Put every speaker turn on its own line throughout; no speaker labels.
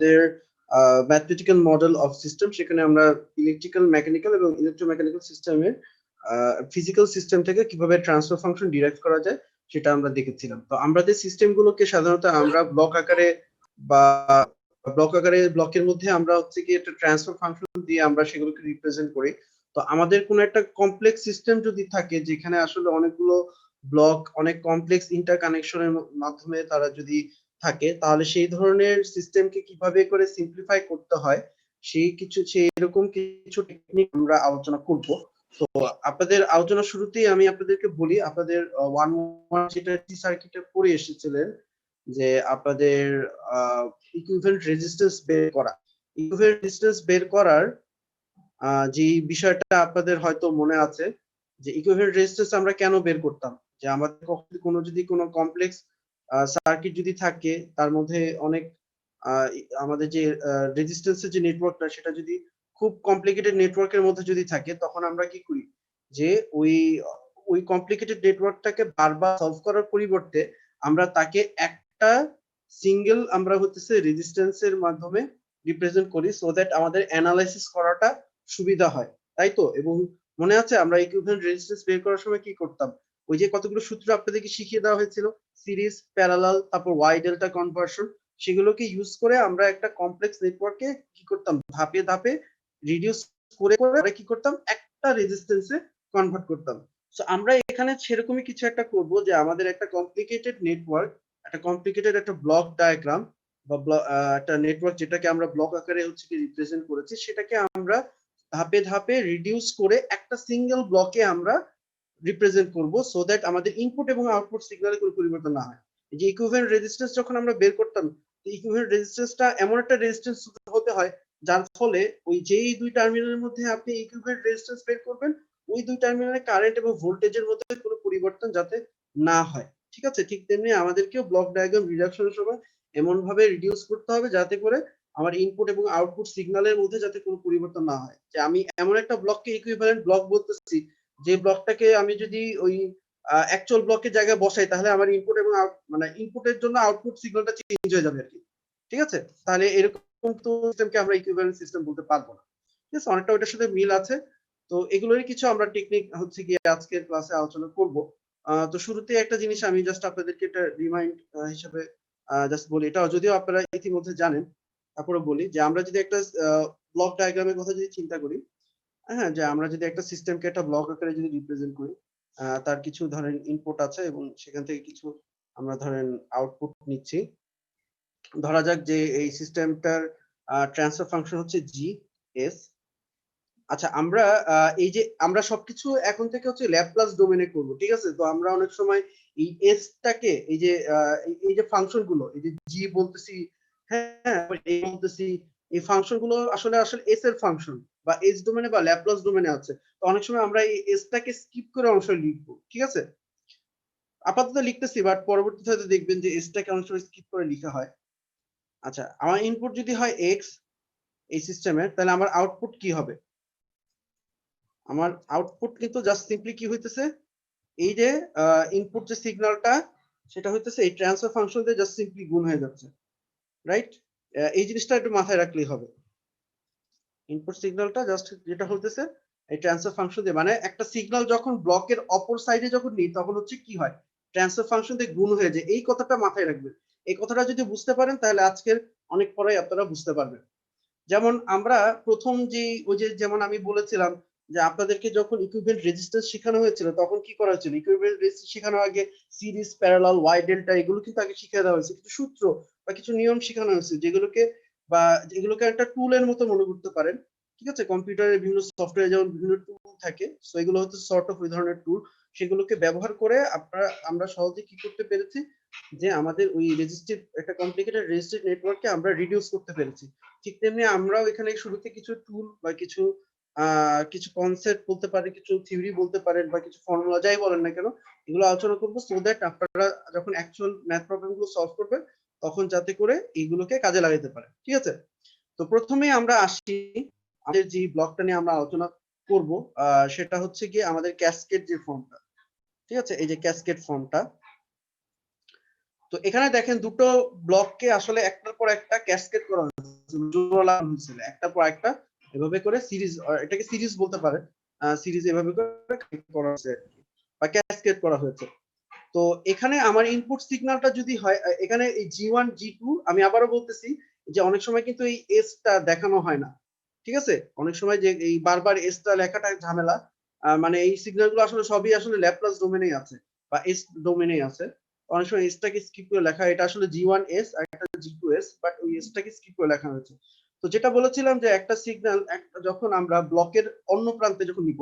আমাদের mathematical model of system, সেখানে আমরা ইলেকট্রিক্যাল, মেকানিক্যাল এবং ইলেকট্রোমেকানিক্যাল সিস্টেমের ফিজিক্যাল সিস্টেম থেকে কিভাবে ট্রান্সফার ফাংশন ডিরাইভ করা যায় সেটা আমরা দেখেছিলাম। তো আমরা যে সিস্টেমগুলোকে সাধারণত আমরা ব্লক আকারে বা ব্লকের মধ্যে আমরা হচ্ছে কি একটা ট্রান্সফার ফাংশন দিয়ে আমরা সেগুলোকে রিপ্রেজেন্ট করি। তো আমাদের কোনো একটা কমপ্লেক্স সিস্টেম যদি থাকে যেখানে আসলে অনেকগুলো ব্লক অনেক কমপ্লেক্স ইন্টারকানেকশনের মাধ্যমে তারা যদি থাকে, তাহলে সেই ধরনের সিস্টেমকে কিভাবে করে সিম্পলিফাই করতে হয় সেই এরকম কিছু টেকনিক আমরা আলোচনা করব। তো আপনাদের আলোচনা শুরুতেই আমি আপনাদেরকে বলি, আপনাদের 1-1 যেটা সার্কিটে পড়ে এসেছিলেন যে আপনাদের ইকুইভ্যালেন্ট রেজিস্ট্যান্স বের করা। ইকুইভ্যালেন্ট রেজিস্ট্যান্স বের করার যে বিষয়টা আপনাদের হয়তো মনে আছে যে ইকুইভ্যালেন্ট রেজিস্ট্যান্স আমরা কেন বের করতাম, যে আমাদের যদি কোনো কমপ্লেক্স সার্কিট যদি থাকে তার মধ্যে অনেক আমাদের যে রেজিস্ট্যান্সের যে নেটওয়ার্কটা সেটা যদি খুব কমপ্লিকেটেড নেটওয়ার্কের মধ্যে যদি থাকে, তখন আমরা কি করি যে ওই কমপ্লিকেটেড নেটওয়ার্কটাকে বারবার সলভ করার পরিবর্তে আমরা তাকে একটা সিঙ্গেল আমরা হচ্ছে রেজিস্ট্যান্সের মাধ্যমে রিপ্রেজেন্ট করি, সো দ্যাট আমাদের অ্যানালাইসিস করাটা সুবিধা হয়, তাই তো? এবং মনে আছে আমরা ইকুইভ্যালেন্ট রেজিস্ট্যান্স বের করার সময় কি করতাম? ওই যে কতগুলো সূত্র আপনাদেরকে শিখিয়ে দেওয়া হয়েছিল, সিরিজ, প্যারালাল, তারপর ওয়াই ডেল্টা কনভার্সন, সেগুলোকে ইউজ করে আমরা একটা কমপ্লেক্স নেটওয়ার্কে কি করতাম, ধাপে ধাপে রিডিউস করে করে আমরা কি করতাম, একটা রেজিস্ট্যান্সে কনভার্ট করতাম। সো আমরা এখানে সেরকমই কিছু একটা করব যে আমাদের একটা কমপ্লিকেটেড নেটওয়ার্ক, একটা কমপ্লিকেটেড একটা ব্লক ডায়াগ্রাম বা একটা নেটওয়ার্ক যেটাকে আমরা ব্লক আকারে হচ্ছে কি রিপ্রেজেন্ট করেছি, সেটাকে আমরা ধাপে ধাপে রিডিউস করে একটা সিঙ্গেল ব্লকে আমরা রিপ্রেজেন্ট করব, সো দ্যাট আমাদের ইনপুট এবং আউটপুট সিগন্যালে কোনো পরিবর্তন না হয়। এই যে ইকুইভ্যালেন্ট রেজিস্ট্যান্স যখন আমরা বের করতাম, ইকুইভ্যালেন্ট রেজিস্ট্যান্সটা এমন একটা রেজিস্ট্যান্স হতে হয় যার ফলে ওই যেই দুই টার্মিনালের মধ্যে আপনি ইকুইভ্যালেন্ট রেজিস্ট্যান্স বের করবেন, ওই দুই টার্মিনালে কারেন্ট এবং ভোল্টেজের মধ্যে কোনো পরিবর্তন যাতে না হয়। ঠিক আছে? ঠিক তেমনি আমাদেরকেও ব্লক ডায়াগ্রাম রিডাকশনের সময় এমন ভাবে রিডিউস করতে হবে যাতে করে আমার ইনপুট এবং আউটপুট সিগন্যালের মধ্যে যাতে কোনো পরিবর্তন না হয়। যে আমি এমন একটা ব্লককে ইকুইভ্যালেন্ট ব্লক বলতেছি যে ব্লকটাকে আমি যদি ওই অ্যাকচুয়াল ব্লকের জায়গায় বসাই, তাহলে আমার ইনপুট এবং মানে ইনপুটের জন্য আউটপুট সিগন্যালটা চেঞ্জ হয়ে যাবে আর কি। ঠিক আছে? তাহলে এরকম তো সিস্টেমকে আমরা ইকুইভ্যালেন্ট সিস্টেম বলতে পারবো না। ঠিক আছে? অনেকটা ওইটার সাথে মিল আছে। তো এগুলোরই কিছু আমরা টেকনিক হচ্ছে গিয়ে আজকের ক্লাসে আলোচনা করব। তো শুরুতে একটা জিনিস আমি জাস্ট আপনাদেরকে একটা রিমাইন্ড হিসেবে জাস্ট বলি, এটা যদিও আপনারা ইতিমধ্যে জানেন, তারপরে বলি যে আমরা যদি একটা ব্লক ডায়াগ্রামের কথা যদি চিন্তা করি, হ্যাঁ, যে আমরা যদি একটা সিস্টেমকে একটা ব্লক আকারে যদি রিপ্রেজেন্ট করি, তার কিছু ধরেন ইনপুট আছে এবং সেখান থেকে কিছু আমরা ধরেন আউটপুট নিচ্ছি। ধরা যাক যে এই সিস্টেমটার ট্রান্সফার ফাংশন হচ্ছে জি এস। আচ্ছা, আমরা এই যে আমরা সবকিছু এখন থেকে হচ্ছে ল্যাপ্লাস ডোমেনে করব, ঠিক আছে? তো আমরা অনেক সময় এই এসটাকে এই যে ফাংশন গুলো, এই যে জি বলতেছি, হ্যাঁ, এই বলতেছি, এই ফাংশন গুলো আসলে আসলে এস এর ফাংশন বা এস ডোমেনে বা ল্যাপ্লাস ডোমেনে আছে। তো অনেক সময় আমরা এই এসটাকে স্কিপ করে অংশ লিখবো, ঠিক আছে? আপাতত লিখতেছি, বাট পরবর্তীতে হয়তো দেখবেন যে এসটাকে অনেক সময় স্কিপ করে লেখা হয়। আচ্ছা, আমার ইনপুট যদি হয় এক্স এই সিস্টেমের, তাহলে আমার আউটপুট কি হবে? আমার আউটপুট কিন্তু জাস্ট সিম্পলি কি হইতেছে, এই যে ইনপুট যে সিগন্যালটা সেটা হইতেছে এই ট্রান্সফার ফাংশন দিয়ে জাস্ট সিম্পলি গুণ হয়ে যাচ্ছে, রাইট? এই জিনিসটা একটু মাথায় রাখলেই হবে। ইনপুট সিগন্যালটা জাস্ট যেটা হইতেছে এই ট্রান্সফার ফাংশন দিয়ে, মানে একটা সিগন্যাল যখন ব্লকের অপর সাইডে যখন নিই তখন হচ্ছে কি হয়, ট্রান্সফার ফাংশন দিয়ে গুণ হয়ে যায়। এই কথাটা মাথায় রাখবেন। এই কথাটা যদি বুঝতে পারেন তাহলে আজকের অনেক পরেই আপনারা বুঝতে পারবেন। যেমন আমরা প্রথম যে ওই যে যেমন আমি বলেছিলাম যে আপনাদেরকে যখন ইকুইভ্যালেন্ট রেজিস্ট্যান্স শেখানো হয়েছিল তখন কি করা হয়েছিল, ইকুইভ্যালেন্ট রেজিস্ট্যান্স শেখানোর আগে সিরিজ, প্যারালাল, ওয়াই ডেল্টা এগুলো কিন্তু আগে শিখিয়ে দেওয়া হয়েছে, কিছু সূত্র বা কিছু নিয়ম শেখানো হয়েছে যেগুলোকে একটা টুলের মতো মনে করতে পারেন। ঠিক আছে? কম্পিউটারের বিভিন্ন সফটওয়্যারে যেমন বিভিন্ন টুল থাকে, সো এগুলো হচ্ছে সর্ট অফ ওই ধরনের টুল। সেগুলোকে ব্যবহার করে আমরা সহজে কি করতে পেরেছি যে আমাদের ওই রেজিস্ট্রিভ একটা কমপ্লিকেটেড রেজিস্ট্রিভ নেটওয়ার্ককে আমরা রিডিউস করতে পেরেছি। ঠিক তেমনি আমরাও এখানে শুরুতে কিছু টুল বা কিছু কনসেপ্ট বলতে পারেন, কিছু থিওরি বলতে পারেন বা কিছু ফর্মুলা যাই বলেন না কেন, এগুলো আলোচনা করবো, সো দ্যাট আপনারা যখন অ্যাকচুয়াল ম্যাথ প্রবলেম গুলো সলভ করবেন তখন যাতে করে এইগুলোকে কাজে লাগাতে পারেন। ঠিক আছে? তো প্রথমে আমরা আসি আমাদের যে ব্লকটা নিয়ে আমরা আলোচনা করব, সেটা হচ্ছে কি আমাদের ক্যাসকেড যে ফর্মটা। ঠিক আছে? এই যে ক্যাসকেড ফর্মটা, তো এখানে দেখেন দুটো ব্লককে আসলে একটার পর একটা ক্যাসকেড করা হয়েছে। জোড়া হয়েছিল একটার পর একটা, এভাবে করে সিরিজ, এটাকে সিরিজ বলতে পারে, সিরিজ এভাবে করে করা হয়েছে বা ক্যাসকেড করা হয়েছে। তো এখানে আমার ইনপুট সিগন্যালটা যদি হয় এখানে এই জি1 জি2, আমি আবারও বলতেছি যে অনেক সময় কিন্তু এই এসটা দেখানো হয় না, ঠিক আছে? অনেক সময় যে এই বারবার এসটা লেখাটা ঝামেলা, মানে এই সিগন্যালগুলো আসলে সবই আসলে ল্যাপ্লাস ডোমেইনেই আছে বা এস ডোমেইনেই আছে। অনেক সময় এসটাকে স্কিপ করে লেখা, এটা আসলে জি1 এস আর একটা জি2 এস, বাট ওই এসটাকে স্কিপ করে লেখা হয়েছে। তো যেটা বলেছিলাম যে একটা সিগন্যাল যখন আমরা ব্লকের অন্য প্রান্তে যখন নিব,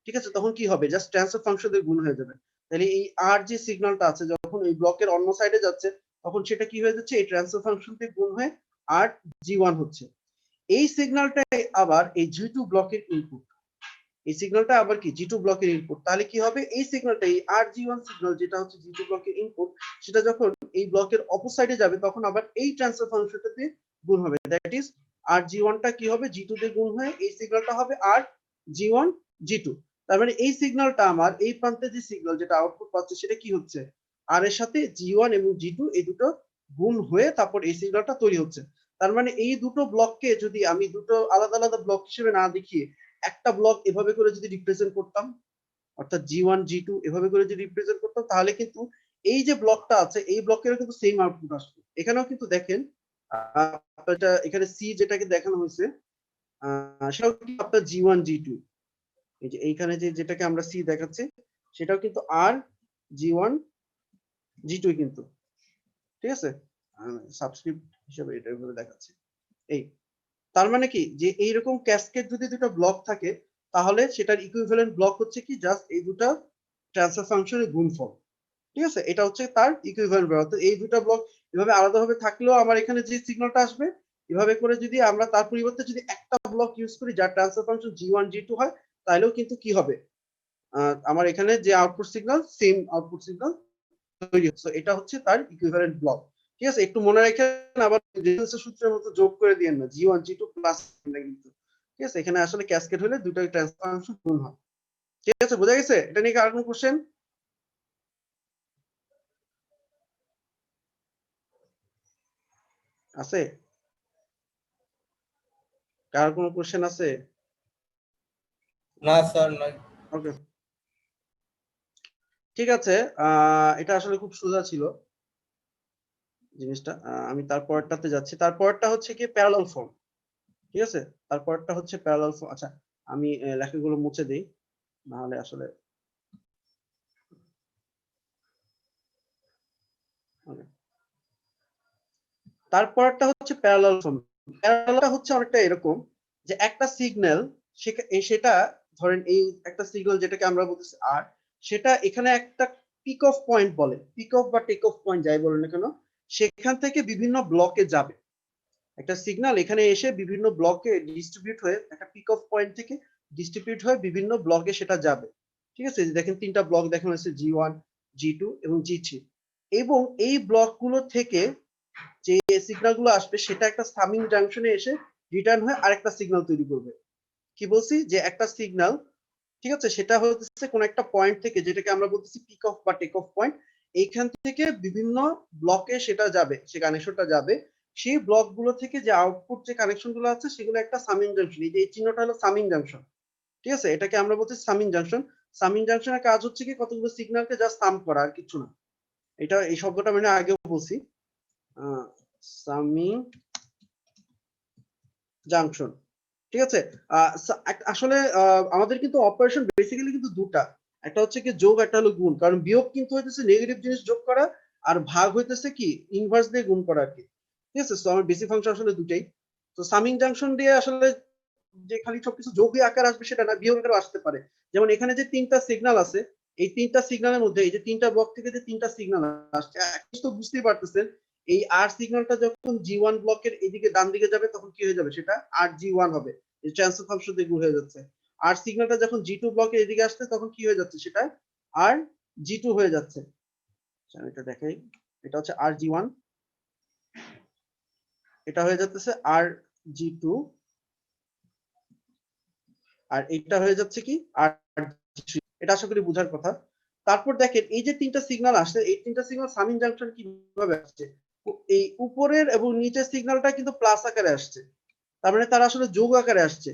ঠিক আছে, তখন কি হবে, জাস্ট ট্রান্সফার ফাংশন দিয়ে গুণ হয়ে যাবে। তাহলে এই আর যে সিগন্যালটা আছে যখন এই ব্লকের অন্য সাইডে যাচ্ছে, তখন সেটা কি হয়ে যাচ্ছে, এই ট্রান্সফার ফাংশন দিয়ে গুণ হয়ে আর জি1 হচ্ছে। এই সিগন্যালটাই আবার এই জি2 ব্লকের ইনপুট। এই সিগন্যালটা আবার কি জি2 ব্লকের ইনপুট। তাহলে কি হবে, এই সিগন্যালটা এই আর জি1 সিগন্যাল যেটা হচ্ছে জি2 ব্লকের ইনপুট, সেটা যখন এই ব্লকের অপোসাইডে যাবে তখন আবার এই ট্রান্সফার ফাংশনটা দিয়ে গুণ হবে। দ্যাট ইজ আর জি1টা কি হবে, জি2 দিয়ে গুণ হয়ে এই সিগন্যালটা হবে আর জি1 জি2। তার মানে এই সিগন্যালটা আমার এই প্রান্তে যে সিগন্যাল যেটা আউটপুট পাচ্ছে সেটা কি হচ্ছে, আর এর সাথে জি1 এবং জি2 এই দুটো গুণ হয়ে তারপর এই সিগন্যালটা তৈরি হচ্ছে। তার মানে এই দুটো ব্লককে যদি আমি দুটো আলাদা আলাদা ব্লক হিসেবে না দেখিয়ে একটা ব্লক এভাবে করে যদি রিপ্রেজেন্ট করতাম, অর্থাৎ জি1 জি2 এভাবে করে যদি রিপ্রেজেন্ট করতাম, তাহলে কিন্তু এই যে ব্লকটা আছে এই ব্লকেরও কিন্তু সেম আউটপুট আসবে। এখানেও কিন্তু দেখেন আপনারটা এখানে সি যেটাকে দেখানো হয়েছে, সেটাও কিন্তু আপনার জি1 জি2, এই যে এইখানে যে যেটাকে আমরা সি দেখাচ্ছি সেটাও কিন্তু আর জি1 জি2 কিন্তু, ঠিক আছে, সাবস্ক্রিপ্ট হিসেবে এটা এভাবে দেখাচ্ছি। এই তার মানে কি যে এইরকম ক্যাসকেড যদি দুটো ব্লক থাকে, তাহলে সেটার ইকুইভ্যালেন্ট ব্লক হচ্ছে কি জাস্ট এই দুটো ট্রান্সফার ফাংশনের গুণফল, ঠিক আছে? এটা হচ্ছে তার ইকুইভ্যালেন্ট ব্লক। তো এই দুটো ব্লক এভাবে আলাদাভাবে থাকলেও আমার এখানে যে সিগন্যালটা আসবে, এভাবে করে যদি আমরা তার পরিবর্তে যদি একটা ব্লক ইউজ করি যার ট্রান্সফার ফাংশন জি1 জি2 হয়, তাহলেও কিন্তু কি হবে, আমার এখানে যে output signal same output signal তৈরি হচ্ছে। এটা হচ্ছে তার ইকুইভ্যালেন্ট ব্লক, ঠিক আছে? একটু মনে রাখেন, আবার রেফারেন্সের সূত্রের মতো যোগ করে দিয়েন না জি1 জি2 প্লাস, কিন্তু ঠিক আছে, এখানে আসলে ক্যাসকেড হলে দুটো ট্রান্সফার ফাংশন গুণ হয়। ঠিক আছে, বোঝা গেছে? এটা নিয়ে আর কোনো কোশ্চেন আছে? কার কোনো কোশ্চেন আছে?
না স্যার নাই।
ওকে, ঠিক আছে। এটা আসলে খুব সোজা ছিল জিনিসটা। আমি তারপরটাতে যাচ্ছি। তারপরটা হচ্ছে কি প্যারালাল ফর্ম, ঠিক আছে? তারপরটা হচ্ছে প্যারালাল ফর্ম। আচ্ছা, আমি লেখাগুলো মুছে দেই, না হলে আসলে okay. তারপরটা হচ্ছে প্যারালাল ফর্ম। প্যারালালটা হচ্ছে অনেকটা এরকম যে একটা সিগন্যাল, সেটা ধরেন এই একটা সিগন্যাল যেটাকে আমরা বলতেছি আর, সেটা এখানে একটা পিক অফ পয়েন্ট বলে, পিক অফ বা টেক অফ পয়েন্ট যাই বলেন না কেন, সেখান থেকে বিভিন্ন ব্লকে যাবে। একটা সিগন্যাল এখানে এসে বিভিন্ন ব্লকে ডিস্ট্রিবিউট হয়ে একটা পিক অফ পয়েন্ট থেকে ডিস্ট্রিবিউট হয়ে বিভিন্ন ব্লকে সেটা যাবে, ঠিক আছে? দেখেন তিনটা ব্লক দেখানো হয়েছে, জি1 জি2 এবং জি3, এবং এই ব্লকগুলো থেকে যে সিগন্যাল গুলো আসবে সেটা একটা সামিং জাংশনে এসে রিটার্ন হয়ে আরেকটা সিগন্যাল তৈরি করবে। কি বলছি, যে একটা সিগন্যাল, ঠিক আছে, সেটা হচ্ছে কোন একটা পয়েন্ট থেকে, যেটাকে আমরা বলতেছি পিক অফ বা টেক অফ পয়েন্ট, এইখান থেকে বিভিন্ন ব্লকে সেটা যাবে, সে কানেকশনটা যাবে। সেই ব্লক গুলো থেকে যে আউটপুট যে কানেকশন গুলো আছে সেগুলো একটা সামিং জাংশন, এই যে এই চিহ্নটা হলো সামিং জাংশন, ঠিক আছে? এটাকে আমরা বলছি সামিং জাংশন। সামিং জাংশনের কাজ হচ্ছে কি কতগুলো সিগন্যালকে জাস্ট সাম করা, আর কিছু না। এটা এই শব্দটা মানে আগেও বলছি, সামিং জাংশন, ঠিক আছে? আসলে আমাদের কিন্তু অপারেশন বেসিক্যালি কিন্তু দুটা, একটা হচ্ছে কি যোগ, একটা হলো গুণ। কারণ বিয়োগ কিন্তু হইতেছে নেগেটিভ জিনিস যোগ করা, আর ভাগ হইতেছে কি ইনভার্স দিয়ে গুণ করা আর কি, ঠিক আছে? তো আমার বেসিক ফাংশন আসলে দুটাই। তো সামিং জাংশন দিয়ে আসলে যে খালি সবকিছু যোগী আকার আসবে সেটা না, বিয়োগ আকার আসতে পারে। যেমন এখানে যে তিনটা সিগন্যাল আছে, এই তিনটা সিগন্যালের মধ্যে এই যে তিনটা ব্লক থেকে যে তিনটা সিগন্যাল আসছে, তো বুঝতেই পারতেছেন এই আর সিগন্যালটা যখন জি1 ব্লকের এদিকে ডান দিকে যাবে তখন কি হয়ে যাবে, সেটা আর জি1 হবে, এই ট্রান্সফার ফাংশন দিয়ে গুণ হয়ে যাচ্ছে। আর সিগন্যালটা যখন জি2 ব্লকের এদিকে আসছে তখন কি হয়ে যাচ্ছে, সেটা আর জি2 হয়ে যাচ্ছে। আমি এটা দেখাই, এটা হচ্ছে আর জি1, এটা হয়ে যাচ্ছে আর জি2, আর এটা হয়ে যাচ্ছে কি আর জি3। এটা আশা করি বোঝার কথা। তারপর দেখেন এই যে তিনটা সিগন্যাল আসছে, এই তিনটা সিগন্যাল সামিং জাংশন কিভাবে আসছে, এই উপরের এবং নিচের সিগন্যালটা কিন্তু প্লাস আকারে আসছে, তার মানে তারা আসলে যোগ আকারে আসছে।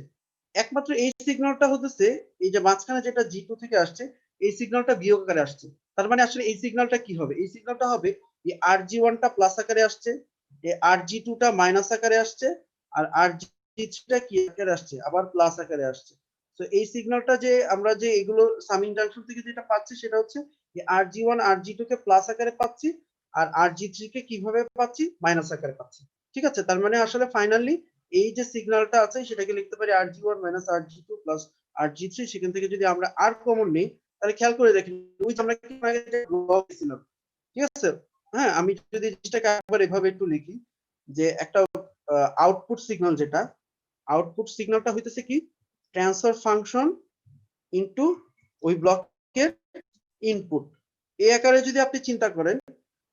একমাত্র এই সিগন্যালটা হতেছে এই যে মাঝখানে যেটা G2 থেকে আসছে, এই সিগন্যালটা বিয়োগ আকারে আসছে। তার মানে আসলে এই সিগন্যালটা কি হবে? এই সিগন্যালটা হবে এই RG1 টা প্লাস আকারে আসছে, এই RG2 টা মাইনাস আকারে আসছে, আর RG3 টা কি আকারে আসছে? আবার প্লাস আকারে আসছে। তো এই সিগন্যালটা যে আমরা যে এগুলো সামিং জাংশন থেকে যেটা পাচ্ছি সেটা হচ্ছে এই RG1 RG2 কে প্লাস আকারে পাচ্ছি, আর RG3 কে কিভাবে পাচ্ছি? মাইনাস আকারে পাচ্ছি। ঠিক আছে? তার মানে আসলে ফাইনালি এই যে সিগন্যালটা আছে সেটাকে লিখতে পারি RG1 minus RG2 plus RG3। সেখান থেকে যদি আমরা আর কমন নেই তাহলে খেয়াল করে দেখেন ওই যে আমরা কি আগে যে ব্লক ছিলাম, ঠিক আছে? হ্যাঁ, আমি যদি জিনিসটাকে একবার এভাবে একটু লিখি যে একটা আউটপুট সিগন্যাল, যেটা আউটপুট সিগন্যালটা হইতেছে কি ট্রান্সফার ফাংশন ইনটু ওই ব্লকের ইনপুট। এই আকারে যদি আপনি চিন্তা করেন,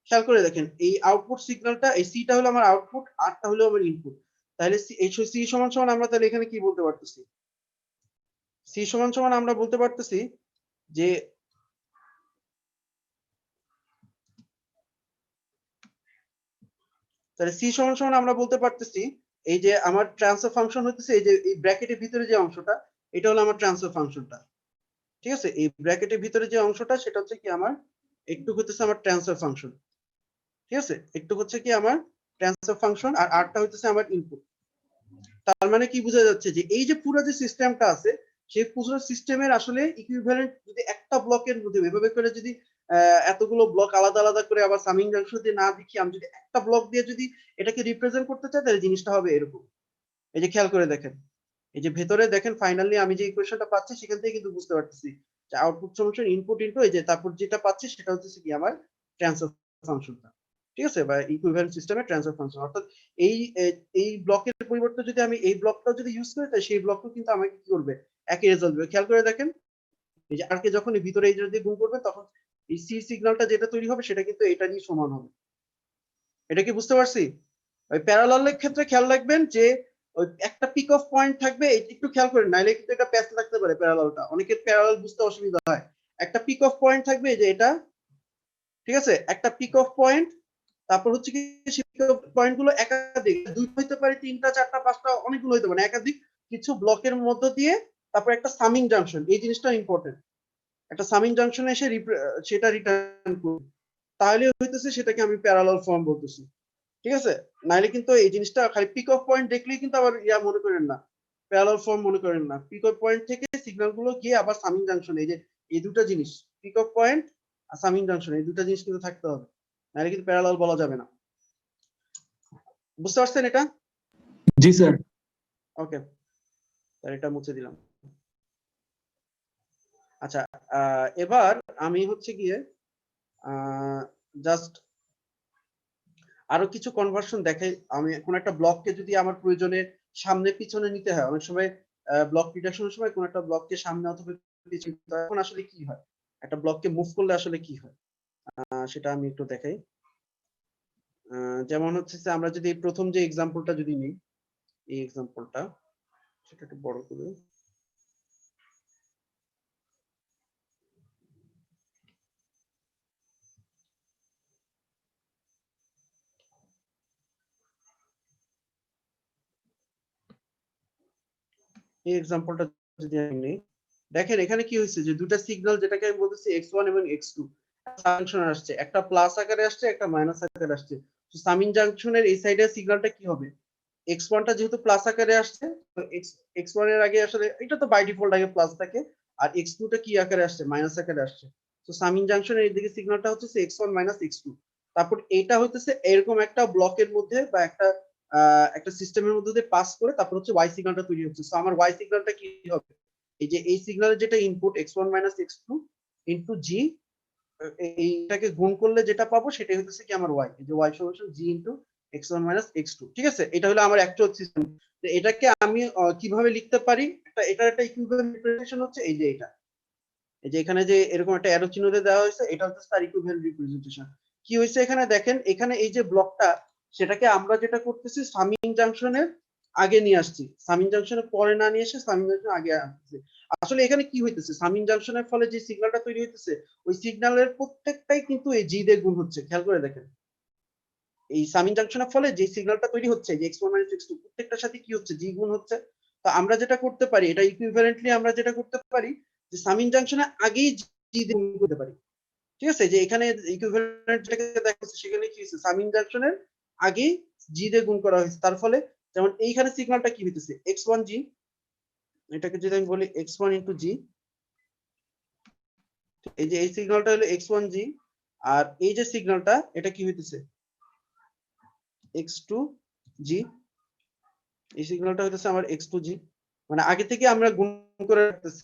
খেয়াল করে দেখেন এই আউটপুট সিগন্যালটা, এই সিটা হলো আমার আউটপুট, আরটা হলো আমার ইনপুট। তাহলে এই সি সমান সমান আমরা তাহলে এখানে কি বলতে পারতেছি? সি সমান সমান আমরা বলতে পারতেছি যে তাহলে সি সমান সমান আমরা বলতে পারতেছি এই যে আমার ট্রান্সফার ফাংশন হইতেছে এই যে এই ব্র্যাকেটের ভিতরে যে অংশটা, এটা হলো আমার ট্রান্সফার ফাংশনটা। ঠিক আছে? এই ব্র্যাকেটের ভিতরে যে অংশটা সেটা হচ্ছে কি আমার একটু হইতেছে আমার ট্রান্সফার ফাংশন। ঠিক আছে? একটু হচ্ছে কি আমার ট্রান্সফার ফাংশন, আর আরটা হইতেছে আমার ইনপুট। তার মানে কি বোঝা যাচ্ছে যে এই যে পুরো যে সিস্টেমটা আছে সেই পুরো সিস্টেমের আসলে ইকুইভ্যালেন্ট যদি একটা ব্লকের মধ্যে এভাবে করে যদি এতগুলো ব্লক আলাদা আলাদা করে আবার সামিং জাংশন দিয়ে না দেখি, আমি যদি একটা ব্লক দিয়ে যদি এটাকে রিপ্রেজেন্ট করতে চাই তাহলে জিনিসটা হবে এরকম। এই যে খেয়াল করে দেখেন, এই যে ভেতরে দেখেন ফাইনালি আমি যে ইকুয়েশনটা পাচ্ছি সেখান থেকে কিন্তু বুঝতে পারতেছি যে আউটপুট সমান ইনপুট ইনটু এই যে তারপর যেটা পাচ্ছি সেটা হচ্ছে কি আমার ট্রান্সফার ফাংশনটা। ঠিক আছে? বা ইকুইভ্যালেন্ট সিস্টেমের ট্রান্সফার ফাংশন। অর্থাৎ এই এই ব্লকের পরিবর্তে যদি আমি এই ব্লকটাও যদি ইউজ করি তাহলে সেই ব্লকও কিন্তু আমাকে কি করবে? একই রেজাল্ট দেবে। খেয়াল করে দেখেন এই যে আর কে যখন ভিতরে এই দিয়ে গুণ করবে তখন এই সি সিগন্যালটা যেটা তৈরি হবে সেটা কিন্তু এটা নিয়ে সমান হবে। এটা কি বুঝতে পারছি? ওই প্যারালালের ক্ষেত্রে খেয়াল রাখবেন যে ওই একটা পিক অফ পয়েন্ট থাকবে, একটু খেয়াল করেন নাইলে কিন্তু এটা প্যাচ লাগতে পারে প্যারালালটা। অনেকের প্যারালাল বুঝতে অসুবিধা হয়। একটা পিক অফ পয়েন্ট থাকবে যে এটা, ঠিক আছে? একটা পিক অফ পয়েন্ট, তারপর হচ্ছে কি সেই পিক অফ পয়েন্ট গুলো একাধিক, দুইটা হইতে পারে, তিনটা, চারটা, পাঁচটা, অনেকগুলো হইতে পারে, একাধিক কিছু ব্লকের মধ্য দিয়ে তারপর একটা সামিং জাংশন। এই জিনিসটা ইম্পর্টেন্ট। একটা সামিং জাংশনে এসে সেটা রিটার্ন করবে, তাহলে হইতেছে সেটাকে আমি প্যারালাল ফর্ম বলতেছি। ঠিক আছে? নাইলে কিন্তু এই জিনিসটা খালি পিক অফ পয়েন্ট দেখলেই কিন্তু আবার ইয়া মনে করেন না, প্যারালাল ফর্ম মনে করেন না। পিক অফ পয়েন্ট থেকে সিগন্যাল গুলো গিয়ে আবার সামিং জাংশন, এই যে এই দুটো জিনিস পিক অফ পয়েন্ট আর সামিং জাংশন, এই দুটো জিনিস কিন্তু থাকতে হবে, নাইলে কিন্তু প্যারালাল বলা যাবে না। বুঝতে পারছেন এটা?
জি স্যার।
ওকে, তাহলে এটা মুছে দিলাম। আচ্ছা, এবার আমি হচ্ছে গিয়ে জাস্ট আরো কিছু কনভার্সন দেখাই। আমি কোন একটা ব্লককে যদি আমার প্রয়োজনে সামনে পিছনে নিতে হয়, অনেক সময় ব্লক রিডাকশনের সময় কোন একটা ব্লককে সামনে অথবা পিছনে তখন আসলে কি হয়, একটা ব্লককে মুভ করলে আসলে কি হয় সেটা আমি একটু দেখাই। যেমন হচ্ছে যে আমরা যদি প্রথম যে এক্সাম্পলটা যদি নিই, এই এক্সাম্পলটা সেটা একটু বড় করে, এই এক্সাম্পলটা যদি আমি নিই, দেখেন এখানে কি হয়েছে যে দুটা সিগন্যাল যেটাকে আমি বলতেছি x1 এবং x2 জাংশন আসছে, একটা প্লাস আকারে আসছে, একটা মাইনাস আকারে আসছে। তো সামিং জাংশনের এই সাইডে সিগন্যালটা কি হবে? x1 টা যেহেতু প্লাস আকারে আসছে, তো x1 এর আগে আসলে এটা তো বাই ডিফল্ট আগে প্লাস থাকে, আর x2 টা কি আকারে আসছে? মাইনাস আকারে আসছে। তো সামিং জাংশনের এইদিকে সিগন্যালটা হচ্ছে x1 মাইনাস x2। তারপর এটা হইতেছে এরকম একটা ব্লকের মধ্যে বা একটা সিস্টেমের মধ্যে দিয়ে পাস করে তারপর হচ্ছে y সিগন্যালটা তৈরি হচ্ছে। সো আমার y সিগন্যালটা কি হবে? এই যে এই সিগন্যালের যেটা input x1 minus x2 into g, এইটাকে গুণ করলে যেটা পাবো সেটাই হচ্ছে কি আমার y। এই যে y সমান g into x1 minus x2। ঠিক আছে? এটা হলো আমার অ্যাকচুয়াল সিস্টেম। তো এটাকে আমি কিভাবে লিখতে পারি? এটার একটা ইকুইভ্যালেন্ট রিপ্রেজেন্টেশন হচ্ছে এই যে এটা। এই যে এখানে যে এরকম একটা অ্যারো চিহ্ন দিয়ে দেওয়া হয়েছে, এটা হচ্ছে তার ইকুইভ্যালেন্ট রিপ্রেজেন্টেশন। কি হয়েছে এখানে দেখেন, এখানে এই যে ব্লকটা সেটাকে আমরা যেটা করতেছি সামিং জাংশনের আগে নিয়ে আসছি, সামিং জাংশনের পরে না নিয়ে এসে সামিং জাংশন আগে আসছে। আসলে এখানে কি হইতেছে, সামিং জাংশনের ফলে যে সিগন্যালটা তৈরি হইতেছে ওই সিগন্যালের প্রত্যেকটাই কিন্তু এই জি দিয়ে গুণ হচ্ছে। খেয়াল করে দেখেন, এই সামিং জাংশনের ফলে যে সিগন্যালটা তৈরি হচ্ছে যে x1 - x2 প্রত্যেকটার সাথে কি হচ্ছে, জি গুণ হচ্ছে। তো আমরা যেটা করতে পারি, এটা ইকুইভ্যালেন্টলি আমরা যেটা করতে পারি যে সামিং জাংশনের আগেই জি গুণ করতে পারি। ঠিক আছে, যে এখানে ইকুইভ্যালেন্ট যেটাকে দেখাচ্ছে সেখানে কি হচ্ছে, সামিং জাংশনের আগেই জি দিয়ে গুণ করা হয়েছে। তার ফলে যেমন এইখানে সিগন্যালটা কি হইতেছে, x1 জি, এটাকে যদি আমি বলি x1 * জি, এই যে এই সিগন্যালটা হলো x1 জি, আর এই যে সিগন্যালটা এটা কি হইতেছে x2 জি, এই সিগন্যালটা হইতেছে আমার x2 জি। মানে আগে থেকে আমরা গুণ করে রাখতেছি,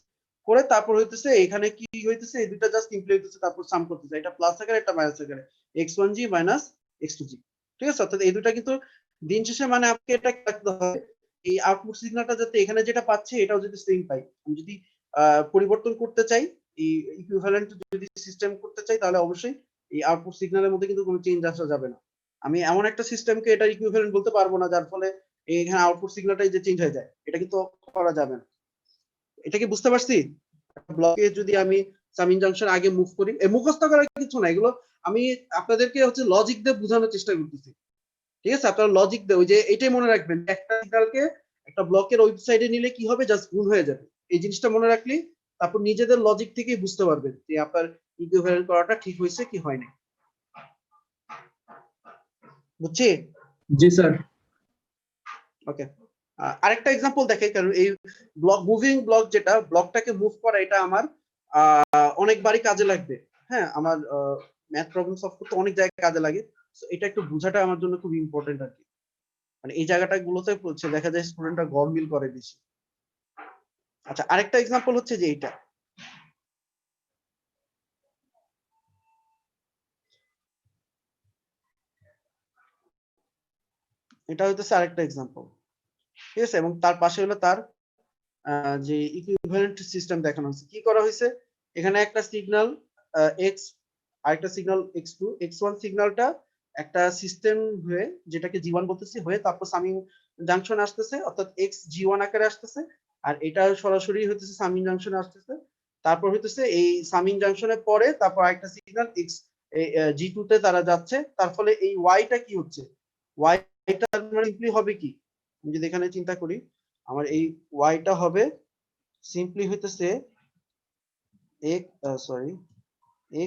করে তারপর হইতেছে এখানে কি হইতেছে, এই দুটো জাস্ট সিম্পলি হইতেছে, তারপর সাম করতেছে, এটা প্লাস আকারে এটা মাইনাস আকারে, x1 জি মাইনাস x2 জি। ঠিক আছে, অর্থাৎ এই দুটো কিন্তু দিন শেষে মানে আপনাকে এটা রাখতে হবে, এই আউটপুট সিগন্যালটা যাতে এখানে যেটা পাচ্ছি এটাও যদি সেম পাই। আমি যদি পরিবর্তন করতে চাই, এই ইকুইভ্যালেন্ট যদি সিস্টেম করতে চাই, তাহলে অবশ্যই এই আউটপুট সিগন্যালের মধ্যে কিন্তু কোনো চেঞ্জ আসা যাবে না। আমি এমন একটা সিস্টেমকে এটা ইকুইভ্যালেন্ট বলতে পারবো না যার ফলে এখানে আউটপুট সিগন্যালটাই যে চেঞ্জ হয়ে যায়, এটা কিন্তু করা যাবে না। এটা কি বুঝতে পারছি? ব্লকে যদি আমি সামিং জাংশন আগে মুভ করি, মুখস্থ করার কিছু না, এগুলো আমি আপনাদেরকে হচ্ছে লজিক দিয়ে বোঝানোর চেষ্টা করতেছি। ঠিক আছে, আপনারা লজিক দিয়ে ওই যে এটাই মনে রাখবেন, একটা সিগন্যালকে একটা ব্লকের ওয়েবসাইটে নিলে কি হবে, জাস্ট গুণ হয়ে যাবে। এই জিনিসটা মনে রাখলে তারপর নিজেদের লজিক থেকেই বুঝতে পারবেন যে আপনার ইকুইভ্যালেন্ট করাটা ঠিক হয়েছে কি হয়নি। বুঝছি?
জি স্যার।
ওকে, আরেকটা এক্সাম্পল দেখে, কারণ এই ব্লক মুভিং ব্লক, যেটা ব্লকটাকে মুভ করা, এটা আমার অনেকবারই কাজে লাগবে। হ্যাঁ, আমার ম্যাথ প্রবলেম সলভ করতে অনেক জায়গায় কাজে লাগে। তো এটা একটু বোঝাটা আমার জন্য খুব ইম্পর্টেন্ট আর কি। মানে এই জায়গাটা গুলোতে দেখা যায় স্টুডেন্টরা গরমিল করে বেশি। আচ্ছা, আরেকটা এক্সাম্পল হচ্ছে যে এইটা, এটা হইতেছে আরেকটা এক্সাম্পল। ঠিক আছে, এবং তার পাশে হলো তার যে ইকুইভ্যালেন্ট সিস্টেম দেখানো হয়েছে। কি করা হয়েছে, এখানে একটা সিগন্যাল x, আরেকটা সিগন্যাল x2, x1 সিগন্যালটা একটা সিস্টেম হয়ে, যেটাকে জি1 বলতেছি, হয়ে তারপর সামিং জাংশন আসতেছে, অর্থাৎ x জি1 আকারে আসতেছে, আর এটা সরাসরি হইতেছে সামিং জাংশনে আসতেছে। তারপর হইতেছে এই সামিং জাংশনের পরে তারপর আরেকটা সিগন্যাল x জি2 তে তারা যাচ্ছে। তার ফলে এই y-টা কি হচ্ছে, y-টা মানে সিম্পলি হবে কি, আমি যদি এখানে চিন্তা করি, আমার এই y-টা হবে সিম্পলি হইতেছে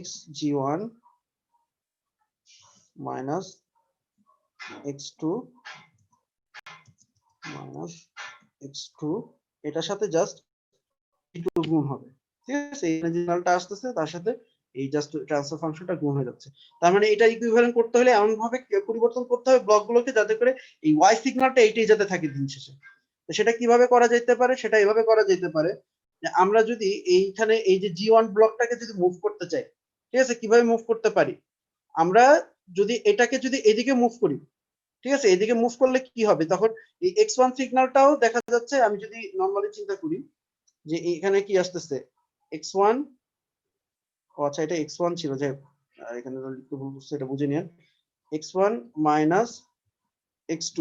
x G one minus x2 minus x2, এটার সাথে জাস্ট জি2 গুণ হবে। ঠিক আছে, এই রেজাল্টটা আসতেছে, তার সাথে এই জাস্ট ট্রান্সফার ফাংশনটা গুণ হয়ে যাচ্ছে। তার মানে এটা ইকুইভ্যালেন্ট করতে হলে এমন ভাবে পরিবর্তন করতে হবে ব্লকগুলোকে, যাতে করে এই y সিগন্যালটা এইটাই যাতে থাকে দিন শেষে। তো সেটা কিভাবে করা যেতে পারে, সেটা এভাবে করা যেতে পারে যে আমরা যদি এইখানে এই যে জি1 ব্লকটাকে যদি মুভ করতে চাই, ঠিক আছে, কিভাবে মুভ করতে পারি, আমরা যদি এটাকে যদি এদিকে মুভ করি, ঠিক আছে, এদিকে মুভ করলে কি হবে, তখন এই x1 সিগন্যালটাও দেখা যাচ্ছে, আমি যদি নরমালি চিন্তা করি যে এখানে কি আসতেছে x1, ও আচ্ছা এটা x1 ছিল, যে এখানে একটু ভুল করছি, এটা বুঝে নিন, x1 মাইনাস x2।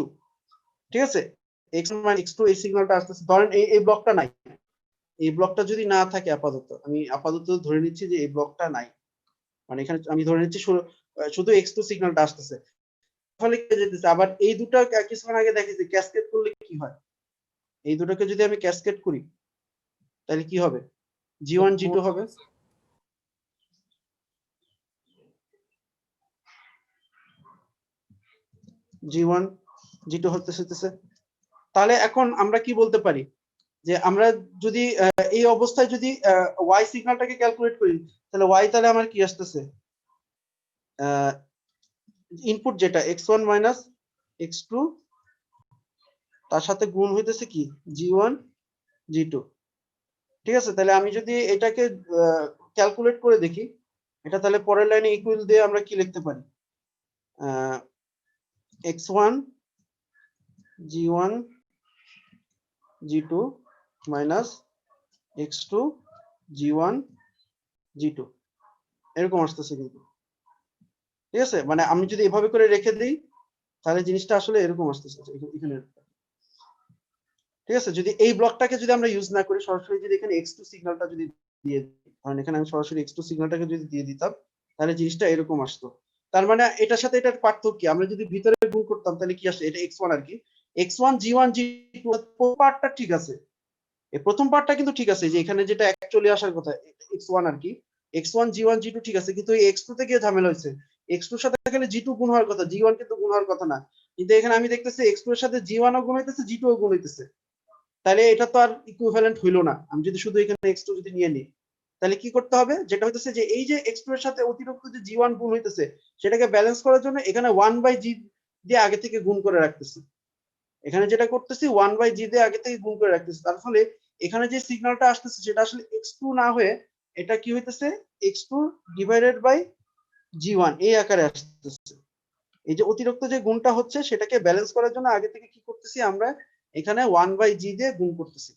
ঠিক আছে, x1 মাইনাস x2 এই সিগন্যালটা আসতেছে, ধরেন এই ব্লকটা নাই, এই ব্লকটা যদি না থাকে, আপাতত আমি ধরে নিচ্ছি যে এই ব্লকটা নাই, মানে এখানে আমি ধরে নিচ্ছি শুধু x2 সিগন্যালটা আসতেছে, তাহলে কি যেতেছে, আবার এই দুটো কিছুক্ষণ আগে দেখেছি ক্যাসকেড করলে কি হয়, এই দুটোকে যদি আমি ক্যাসকেড করি তাহলে কি হবে, জি1 জি2 হবে। জি1 জি2 হতেছে। তাহলে এখন আমরা কি বলতে পারি, যে আমরা যদি এই অবস্থায় যদি y সিগন্যালটাকে ক্যালকুলেট করি, তাহলে y তাহলে আমার কি আসতেছে, ইনপুট যেটা x1 মাইনাস x2, তার সাথে গুণ হইতেছে কি জি1 জি2। ঠিক আছে, তাহলে আমি যদি এটাকে ক্যালকুলেট করে দেখি, এটা তাহলে পরের লাইনে ইকুয়াল দিয়ে আমরা কি লিখতে পারি, x1 G one জি2 minus x2 G one জি2, এরকম আসতেছে কিন্তু। ঠিক আছে, মানে আমি যদি এভাবে করে রেখে দিই, তাহলে জিনিসটা আসলে এরকম আসতেছে এখানে। ঠিক আছে, যদি এই ব্লকটাকে যদি আমরা ইউজ না করি, সরাসরি যদি এখানে x2 সিগন্যালটা যদি দিয়ে দিই, কারণ এখানে আমি সরাসরি x2 সিগন্যালটাকে যদি দিয়ে দিতাম, তাহলে জিনিসটা এরকম আসতো। তার মানে এটার সাথে এটার পার্থক্য কি? আমরা যদি ভিতরে গুণ করতাম তাহলে কি আসে? এটা x1 আর কি। x1 g1 g2 পার্টটা ঠিক আছে। এই প্রথম পার্টটা কিন্তু ঠিক আছে, যে এখানে যেটা অ্যাকচুয়ালি আসার কথা x1 আর কি, x1 g1 g2 ঠিক আছে, কিন্তু এই x2 তে গিয়ে ঝামেলা হয়েছে। x2 এর সাথে এখানে g2 গুণ হওয়ার কথা, g1 কিন্তু গুণ হওয়ার কথা না। কিন্তু এখানে আমি দেখতেছি x2 এর সাথে g1 ও গুণ হইতেছে, g2 ও গুণ হইতেছে। তাহলে এটা তো আর ইকুইভ্যালেন্ট হইলো না। আমি যদি শুধু এখানে x2 যদি নিয়ে নিই, তাহলে কি করতে হবে? যেটা হইতেছে যে এই যে x2 এর সাথে অতিরিক্ত যে g1 গুণ হইতেছে, সেটাকে ব্যালেন্স করার জন্য এখানে 1/g দিয়ে আগে থেকে গুণ করে রাখতেছি। এখানে যেটা করতেছি 1/g দিয়ে আগে থেকে গুণ করে রাখতেছি। তার ফলে এখানে যে সিগন্যালটা আসতেছে সেটা আসলে x2 না হয়ে এটা কি হইতেছে? x2 ডিভাইডেড বাই g1 এই আকারে আসতেছে। এই যে অতিরিক্ত যে গুণটা হচ্ছে সেটাকে ব্যালেন্স করার জন্য আগে থেকে কি করতেছি আমরা? এখানে 1/g দিয়ে গুণ করতেছি।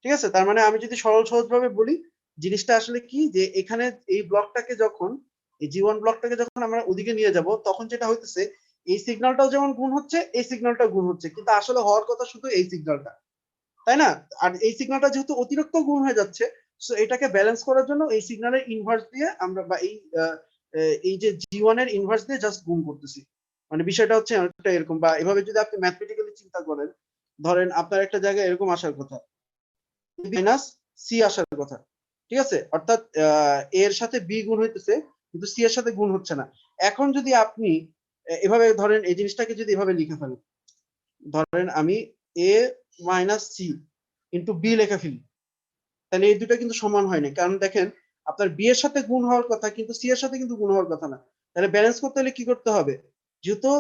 ঠিক আছে? তার মানে আমি যদি সহজ ভাবে বলি, জিনিসটা আসলে কি, যে এখানে এই ব্লকটাকে যখন, এই জি1 ব্লকটাকে যখন আমরা ওদিকে নিয়ে যাব, তখন যেটা হইতেছে এই সিগন্যালটাও যেমন গুণ হচ্ছে, এই সিগন্যালটাও গুণ হচ্ছে, কিন্তু আসলে হওয়ার কথা শুধু এই সিগন্যালটা, তাই না? আর এই সিগন্যালটা যেহেতু অতিরিক্ত গুণ হয়ে যাচ্ছে, সো এটাকে ব্যালেন্স করার জন্য এই সিগন্যালের ইনভার্স দিয়ে আমরা, বা এই যে জি1 এর ইনভার্স দিয়ে জাস্ট গুণ করতেছি। মানে বিষয়টা হচ্ছে অনেকটা এরকম, বা এভাবে যদি আপনি ম্যাথমেটিক্যালি চিন্তা করেন, ধরেন আপনার একটা জায়গায় এরকম আসার কথা মাইনাস সি আসার কথা, ঠিক আছে? অর্থাৎ এর সাথে বি গুণ হইতেছে, কিন্তু সি এর সাথে গুণ হচ্ছে না। এখন যদি আপনি এভাবে ধরেন, এই জিনিসটাকে যদি এভাবে লিখে ফেলেন, ধরেন আমি এ মাইনাস সি ইন্টু বি লেখা ফেলি, তাহলে এই দুটো কিন্তু সমান হয় না। কারণ দেখেন, আপনার বি এর সাথে গুণ হওয়ার কথা, কিন্তু সি এর সাথে কিন্তু গুণ হওয়ার কথা না। তাহলে ব্যালেন্স করতে হলে কি করতে হবে? যেহেতু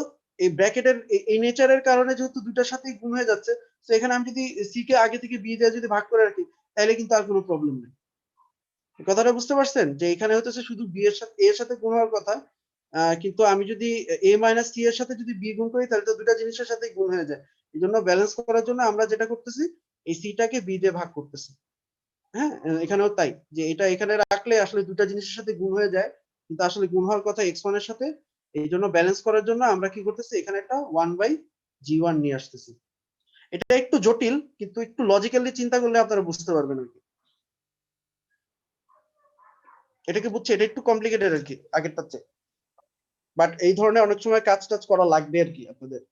এই ব্র্যাকেটের এই নেচারের কারণে যেহেতু দুটার সাথেই গুণ হয়ে যাচ্ছে, তো এখানে আমি যদি সি কে আগে থেকে বি দিয়ে যদি ভাগ করে রাখি, তাহলে কিন্তু আর কোনো প্রবলেম নেই। কথাটা বুঝতে পারছেন? যে এখানে হচ্ছে শুধু বি এর সাথে এর সাথে গুণ হওয়ার কথা, কিন্তু আমি যদি এ মাইনাস সি এর সাথে যদি বি গুণ করি, তাহলে তো দুটা জিনিসের সাথে গুণ হয়ে যায়। এই জন্য ব্যালেন্স করার জন্য আমরা যেটা করতেছি, এই সিটাকে বি দিয়ে ভাগ করতেছি। হ্যাঁ, এখানেও তাই, যে এটা এখানে রাখলে আসলে দুটা জিনিসের সাথে গুণ হয়ে যায়, কিন্তু আসলে গুণ হওয়ার কথা x1 এর সাথে। এই জন্য ব্যালেন্স করার জন্য আমরা কি করতেছি, এখানে একটা 1/g1 নিয়ে আসতেছি। এটা একটু জটিল, কিন্তু একটু লজিক্যালি চিন্তা করলে আপনারা বুঝতে পারবেন আর কি। এটা কি বুঝছে? এটা একটু কমপ্লিকেটেড আর কি আগেরটার চেয়ে। বাট এই ধরনের অনেক সময় কাজ টাজ করা লাগবে আর কি আপনাদের।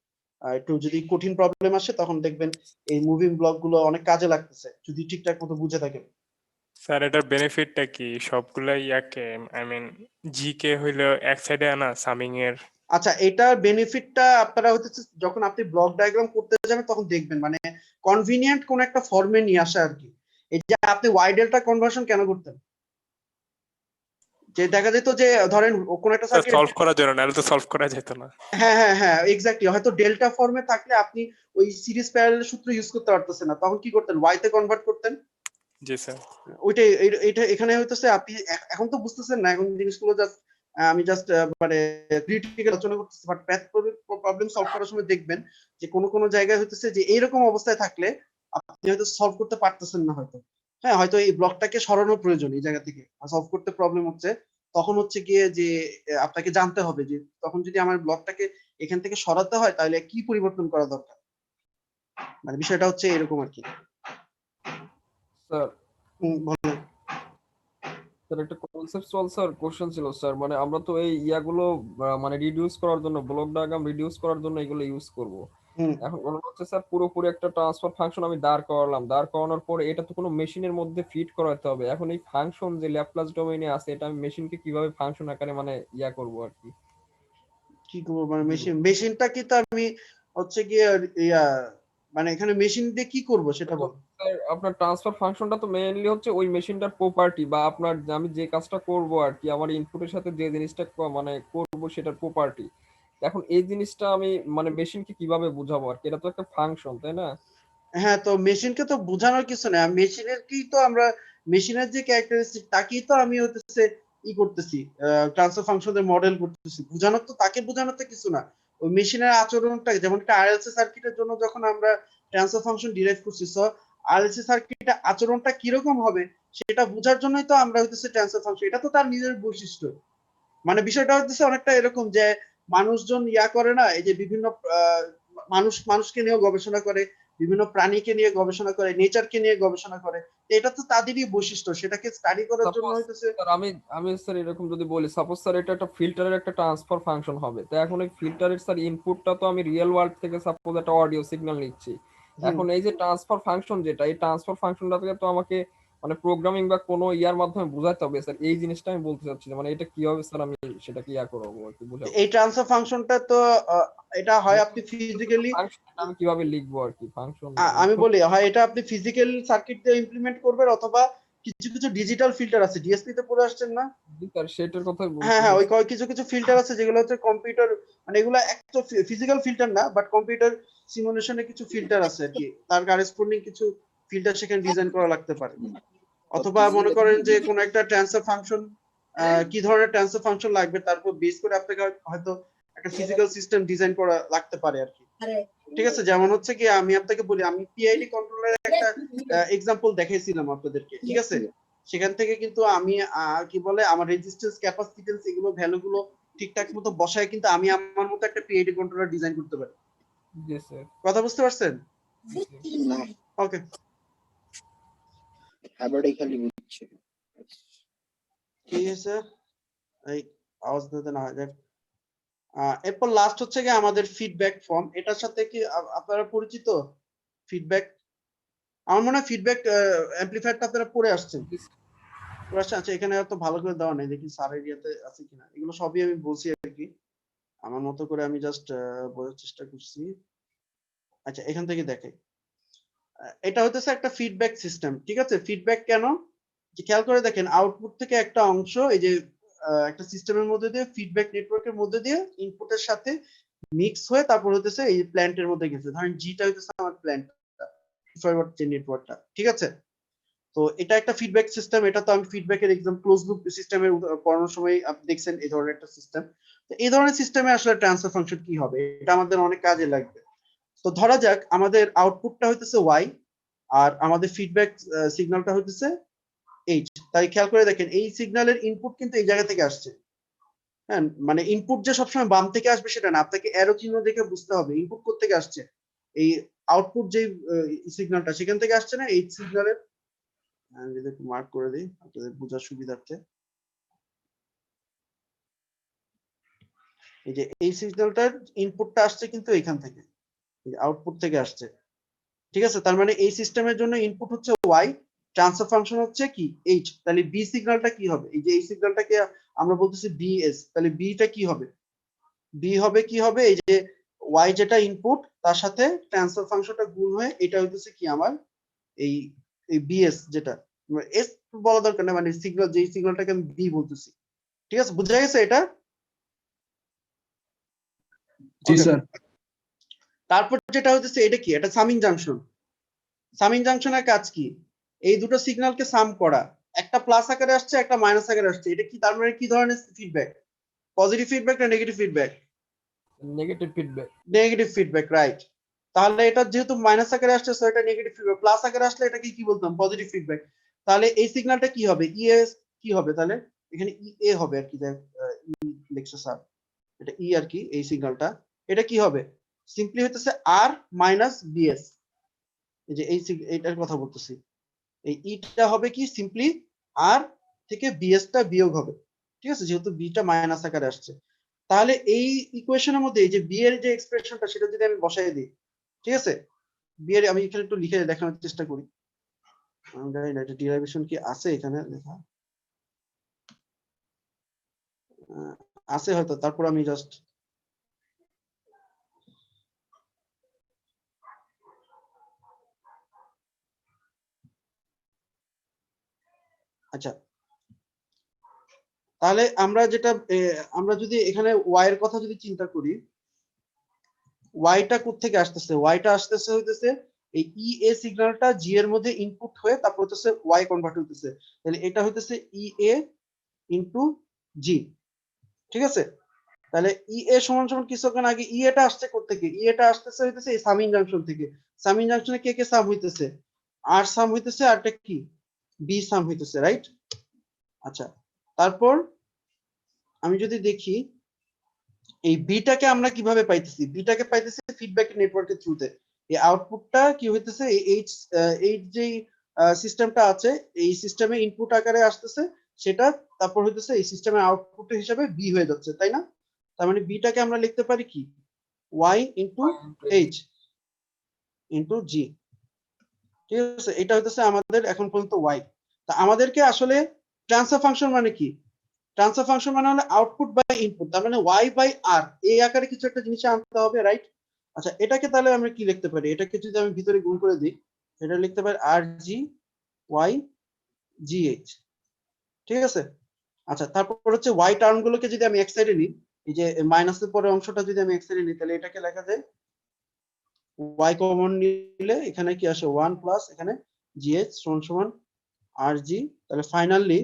একটু যদি কঠিন প্রবলেম আসে, তখন দেখবেন এই মুভিং ব্লক গুলো অনেক কাজে লাগতেছে, যদি ঠিকঠাক মতো বুঝে থাকেন।
স্যার এটার বেনিফিটটা কি? সবগুলাই ইয়াকে আই মিন জিকে হইলো এক সাইডে আনা সামিং এর।
আচ্ছা, এটার বেনিফিটটা আপনারা হচ্ছে যখন আপনি ব্লক ডায়াগ্রাম করতে যাবেন তখন দেখবেন, মানে কনভিনিয়েন্ট কোন একটা ফর্মে নিয়ে আসা আর কি। এই যে আপনি ওয়াই ডেল্টা কনভার্সন কেন করতেন? যে দেখা যেত যে ধরেন কোন একটা
স্যার
সার্কিট,
সলভ করার জন্য, নাহলে তো সলভ করা যেত না।
হ্যাঁ এক্স্যাক্টলি, হয়তো ডেল্টা ফর্মে থাকলে আপনি ওই সিরিজ প্যারালেল সূত্র ইউজ করতে পারতেছেন না, তখন কি করতেন? ওয়াই তে কনভার্ট করতেন।
জি স্যার।
ওইটাই, এটা এখানে হইতেছে আপনি এখন তো বুঝতেছেন না, এখন জিনিসগুলো জাস্ট আমি জাস্ট মানে ক্রিটিক্যাল আলোচনা করতেছি, বাট ম্যাথ প্রবলেম সলভ করার সময় দেখবেন যে কোন জায়গায় হইতেছে যে এইরকম অবস্থায় থাকলে আপনি হয়তো সলভ করতে পারতেছেন না হয়তো। হ্যাঁ, হয়তো এই ব্লকটাকে সরানোর প্রয়োজন এই জায়গা থেকে, সলভ করতে প্রবলেম হচ্ছে, তখন হচ্ছে গিয়ে যে আপনাকে জানতে হবে যে তখন যদি আমার ব্লকটাকে এখান থেকে সরাতে হয় তাহলে কি পরিবর্তন করা দরকার। মানে বিষয়টা হচ্ছে এরকম আর কি।
স্যার
বলেন।
স্যার একটা কনসেপচুয়াল স্যার কোশ্চেন ছিল স্যার, মানে আমরা তো এই ইয়াগুলো মানে রিডিউস করার জন্য, ব্লক ডায়াগ্রাম রিডিউস করার জন্য এগুলো ইউজ করব।
হুম।
এখন মনে হচ্ছে স্যার পুরোপুরি একটা ট্রান্সফার ফাংশন আমি দাঁড় করালাম, দাঁড় করানোর পরে এটা তো কোনো মেশিনের মধ্যে ফিট করাতে হবে। এখন এই ফাংশন যে ল্যাপ্লাস ডোমেইনে আছে, এটা আমি মেশিনকে কিভাবে ফাংশন আকারে মানে ইয়া করব আর কি।
কি করবো? মানে
দিব।
মেশিনটা কি, তো আমি হচ্ছে গিয়ে ইয়া, মানে এখানে মেশিন দিয়ে কি করব সেটা
তো
বল।
স্যার আপনার ট্রান্সফার ফাংশনটা তো মেইনলি হচ্ছে ওই মেশিনটার প্রপার্টি, বা আপনার আমি যে কাজটা করব আর কি, আমার ইনপুটের সাথে যে জিনিসটা মানে করব সেটার প্রপার্টি। এখন এই জিনিসটা আমি মানে মেশিনকে কিভাবে বুঝাবো আর কি? এটা তো একটা ফাংশন, তাই না?
হ্যাঁ, তো মেশিনকে তো বোঝানোর কিছু না, মেশিনের কি তো আমরা মেশিনের যে ক্যারেক্টারিস্টিক তাকেই তো আমি হচ্ছে ই করতেছি, ট্রান্সফার ফাংশনের মডেল করতেছি। বোঝানোর তো তাকে বোঝানোর তো কিছু না, ওই মেশিনের আচরণটা, যেমন একটা আরএলসি সার্কিটের জন্য যখন আমরা ট্রান্সফার ফাংশন ডিরাইভ করছি, সো আরএলসি সার্কিটের আচরণটা কিরকম হবে সেটা বোঝার জন্যই তো আমরা হচ্ছে ট্রান্সফার ফাংশন, এটা তো তার নিজের বৈশিষ্ট্য। মানে বিষয়টা হচ্ছে অনেকটা এরকম যে মানুষজন ইয়া করে না, এই যে বিভিন্ন মানুষকে নিয়েও গবেষণা করে, বিভিন্ন প্রাণীকে নিয়ে গবেষণা করে, নেচারকে নিয়ে গবেষণা করে। এটা তো তাদেরই বৈশিষ্ট্য, সেটাকে স্টাডি করার জন্য
সাপোজ
হইতেছে।
স্যার আমি স্যার এরকম যদি বলি, সাপোজ স্যার এটা একটা ফিল্টারের একটা ট্রান্সফার ফাংশন হবে, তো এখন এই ফিল্টারের স্যার ইনপুটটা তো আমি রিয়েল ওয়ার্ল্ড থেকে সাপোজ একটা অডিও সিগন্যাল নিচ্ছি।
হুম।
এখন এই যে ট্রান্সফার ফাংশন যেটা, এই ট্রান্সফার ফাংশনটা থেকে তো আমাকে মানে প্রোগ্রামিং বা কোনো ইয়ার মাধ্যমে বোঝাতে হবে স্যার, এই জিনিসটা আমি বলতে চাচ্ছি না, মানে এটা কিভাবে স্যার আমি সেটা কি ইয়া করবো আর কি বুঝাবো।
এই ট্রান্সফার ফাংশনটা তো এটা হয় আপনি ফিজিক্যালি,
ফাংশনটা আমি কিভাবে লিখবো আর কি ফাংশন।
আমি বলি হয় এটা আপনি ফিজিক্যাল সার্কিট দিয়ে ইমপ্লিমেন্ট করবেন, অথবা কিছু কিছু ডিজিটাল ফিল্টার আছে, ডিএসপি তে পড়ে আসছেন না?
স্যার সেটার কথাই
হ্যাঁ
বলতেছি।
হ্যাঁ, ওই কিছু কিছু ফিল্টার আছে যেগুলো হচ্ছে কম্পিউটার, মানে এগুলো একটা ফিজিক্যাল ফিল্টার না, বাট কম্পিউটার সিমুলেশনে কিছু ফিল্টার আছে আর কি, তার করেসপন্ডিং কিছু ফিল্টার সেখানে ডিজাইন করা লাগতে পারে। অথবা মনে করেন যে কোনো একটা ট্রান্সফার ফাংশন, কি ধরনের ট্রান্সফার ফাংশন লাগবে তারপর বেস করে আপনাকে হয়তো একটা ফিজিক্যাল সিস্টেম ডিজাইন করা লাগতে পারে আর কি। ঠিক আছে, যেমন হচ্ছে কি আমি আপনাকে বলি, আমি পিআইডি কন্ট্রোলারের একটা এক্সাম্পল দেখাইছিলাম আপনাদেরকে, ঠিক আছে? সেখান থেকে কিন্তু আমি কি বলে আমার রেজিস্ট্যান্স, ক্যাপাসিট্যান্স এগুলো ভ্যালুগুলো ঠিকঠাক মতো বসায় কিন্তু আমি আমার মতো একটা পিআইডি কন্ট্রোলার ডিজাইন করতে পারি।
জি স্যার।
কথা বুঝতে পারছেন? ওকে,
আবারই খালি বুঝছে।
কি হয়েছে? এই আওয়াজ দিতে না হয়। এরপর লাস্ট হচ্ছে কি আমাদের ফিডব্যাক ফর্ম, এটার সাথে কি আপনারা পরিচিত? ফিডব্যাক, আমার মনে হয় ফিডব্যাক অ্যামপ্লিফায়ারটা আপনারা পড়ে আসছেন। পড়ে আসছেন, আচ্ছা এখানে এত ভালো করে দেওয়া নেই, দেখি স্যার এরিয়াতে আছে কিনা। এগুলো সবই আমি বলছি আর কি, আমার মতো করে আমি জাস্ট বোঝার চেষ্টা করছি। আচ্ছা এখান থেকে দেখে, এটা হচ্ছে একটা ফিডব্যাক সিস্টেম, ঠিক আছে? ফিডব্যাক কেন, যে খেয়াল করে দেখেন আউটপুট থেকে একটা অংশ এই যে একটা সিস্টেমের মধ্যে দিয়ে, ফিডব্যাক নেটওয়ার্কের মধ্যে দিয়ে ইনপুটের সাথে মিক্স হয়ে তারপর হতেছে এই প্ল্যান্টের মধ্যে গেছে। ধরেন জিটা হইতেছে আমার প্ল্যান্টটা, ফরওয়ার্ড যে নেটওয়ার্কটা, ঠিক আছে? তো এটা একটা ফিডব্যাক সিস্টেম, এটা তো আমি ফিডব্যাকের এক্সাম ক্লোজ লুপ সিস্টেমের পড়ানোর সময় আপনি দেখছেন এই ধরনের একটা সিস্টেম। তো এই ধরনের সিস্টেমে আসলে ট্রান্সফার ফাংশন কি হবে, এটা আমাদের অনেক কাজে লাগবে। তো ধরা যাক আমাদের আউটপুটটা হইতেছে ওয়াই, আর আমাদের ফিডব্যাক সিগন্যালটা হইতেছে এইচ। তাই খেয়াল করে দেখেন এই সিগন্যালের ইনপুট কিন্তু এই জায়গা থেকে আসছে। হ্যাঁ, মানে ইনপুট যে সবসময় বাম থেকে আসবে সেটা না, আপনাকে অ্যারো চিহ্ন দেখে বুঝতে হবে ইনপুট কোথা থেকে আসছে। এই আউটপুট যে সিগন্যালটা সেখান থেকে আসছে না, এই সিগন্যালের, আমি যদি একটু মার্ক করে দিই আপনাদের বোঝার সুবিধার্থে, এই যে এই সিগন্যালটার ইনপুটটা আসছে কিন্তু এখান থেকে, আউটপুট থেকে আসছে, ঠিক আছে? তার মানে এই সিস্টেমের জন্য ইনপুট হচ্ছে ওয়াই, ট্রান্সফার ফাংশন হচ্ছে কি এইচ। তাহলে বি সিগন্যালটা কি হবে, এই যে এই সিগন্যালটাকে আমরা বলতেছি বিএস, তাহলে বিটা কি হবে, বি হবে কি হবে, এই যে ওয়াই যেটা ইনপুট তার সাথে ট্রান্সফার ফাংশনটা গুণ হয়ে এটা হইতেছে কি আমার এই এই বিএস, যেটা এস বলা দরকার না, মানে সিগন্যাল, যে সিগন্যালটাকে আমি বি বলতেছি। ঠিক আছে, বুঝা গেছে এটা?
জি স্যার।
তারপর যেটা হচ্ছে এটা কি, এটা সামিং জাংশন। সামিং জাংশনের কাজ কি, এই দুটো সিগন্যালকে সাম করা, একটা প্লাস আকারে আসছে একটা মাইনাস আকারে আসছে, এটা কি তার মানে কি ধরনের ফিডব্যাক, পজিটিভ ফিডব্যাক না negative feedback?
Negative feedback.
Negative feedback, right. তাহলে এটা যেহেতু মাইনাস আকারে আসছে সো এটা নেগেটিভ ফিডব্যাক, প্লাস আকারে আসলে এটাকে কি বলতাম, পজিটিভ ফিডব্যাক। তাহলে এই সিগন্যালটা কি হবে, ইএস কি হবে, তাহলে এখানে ইএ হবে আর কি, লিখছে স্যার, এটা ই আর কি, এই সিগন্যালটা এটা কি হবে, সিম্পলি হইতেছে আর মাইনাস বিএস। এই যে এইটার কথা বলতেছি, এই ইটা হবে কি সিম্পলি আর থেকে বিএসটা বিয়োগ হবে, ঠিক আছে, যেহেতু বিটা মাইনাস আকারে আসছে। তাহলে এই ইকুয়েশনের মধ্যে এই যে বি এর যে এক্সপ্রেশনটা সেটা যদি আমি বসাই দিই, ঠিক আছে, বি এর আমি এখানে একটু লিখে দেখানোর চেষ্টা করি, আমি জানি না এটা ডিরাইভেশন কি আছে এখানে লেখা, আছে হয়তো, তারপর আমি জাস্ট
আচ্ছা,
তাহলে আমরা যেটা আমরা যদি এখানে ওয়াই এর কথা যদি চিন্তা করি, ওয়াইটা কোত্থেকে আসতেছে, ওয়াইটা আসতেছে হইতেছে এই ই এ সিগন্যালটা জি এর মধ্যে ইনপুট হয়ে তারপর হইতেছে ওয়াই কনভার্ট হইতেছে, তাহলে এটা হইতেছে ই এ ইনটু জি, ঠিক আছে? তাহলে ই এ সমান সমান কিছুক্ষণ আগে ই এটা আসছে কোত্থেকে, ই এটা আসতেছে হইতেছে এই সামিং জাংশন থেকে। সামিং জাংশনে কে কে সাম হইতেছে, আর সাম হইতেছে, আরটা কি বি সাম হইতেছে, রাইট? আচ্ছা, তারপর আমি যদি দেখি এই বিটাকে আমরা কিভাবে পাইতেছি, বিটাকে পাইতেছি ফিডব্যাক নেটওয়ার্কের থ্রুতে। এই আউটপুটটা কি হইতেছে এই যে সিস্টেমটা আছে এই সিস্টেমে ইনপুট আকারে আসতেছে সেটা তারপর হইতেছে এই সিস্টেমের আউটপুট হিসেবে বি হয়ে যাচ্ছে তাই না? তার মানে বিটাকে আমরা লিখতে পারি কি y into h into g। ঠিক আছে, এটা হইতেছে আমাদের এখন পর্যন্ত y। তা আমাদেরকে আসলে ট্রান্সফার ফাংশন মানে কি? ট্রান্সফার ফাংশন মানে হলো আউটপুট বাই ইনপুট, তার মানে y বাই r এই আকারে কিছু একটা জিনিস আনতে হবে, রাইট? আচ্ছা, এটাকে তাহলে আমরা কি লিখতে পারি? এটাকে যদি আমি ভিতরে গুণ করে দিই, এটা লিখতে পারি rg y gh। ঠিক আছে, আচ্ছা তারপর হচ্ছে y টার্ম গুলোকে যদি আমি এক সাইডে নিই, এই যে মাইনাসের পরের অংশটা যদি আমি এক সাইডে নিই, তাহলে এটাকে লেখা যায় y কমন নিলে এখানে কি আসে 1 প্লাস এখানে gh সমান সমান rg। তাহলে ফাইনালি